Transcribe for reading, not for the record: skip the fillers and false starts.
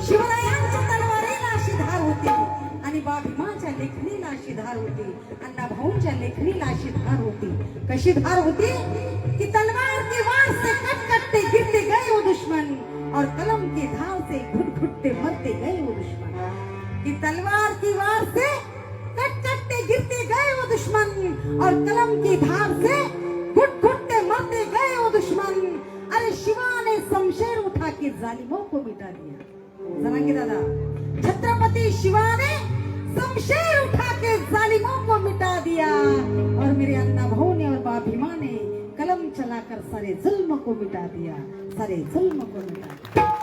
शिवरायांच्या तलवारीला अशी धार होती आणि बाभीमाच्या लेखणीला अशी धार होती, अण्णाभाऊंच्या लेखणीला अशी धार होती. कशी धार होती कि तलवार के वार से कट कटते गिरते गए वो दुश्मन और कलम की धार से घुट घुटते मरते गए वो दुश्मन. कि तलवार की वार से कट कटते गिरते गए वो दुश्मन और कलम की धार से घुट घुटते मरते गए वो दुश्मन. अरे शिवा ने शमशेर उठा के जालिमों को मिटा दिया. जनांगे दादा, छत्रपति शिवा ने शमशेर उठा के जालिमों को मिटा दिया और मेरे अण्णाभाऊ ने और बाभीमा ने कलम चलाकर सारे जुल्म को मिटा दिया, सारे जुल्म को मिटा दिया.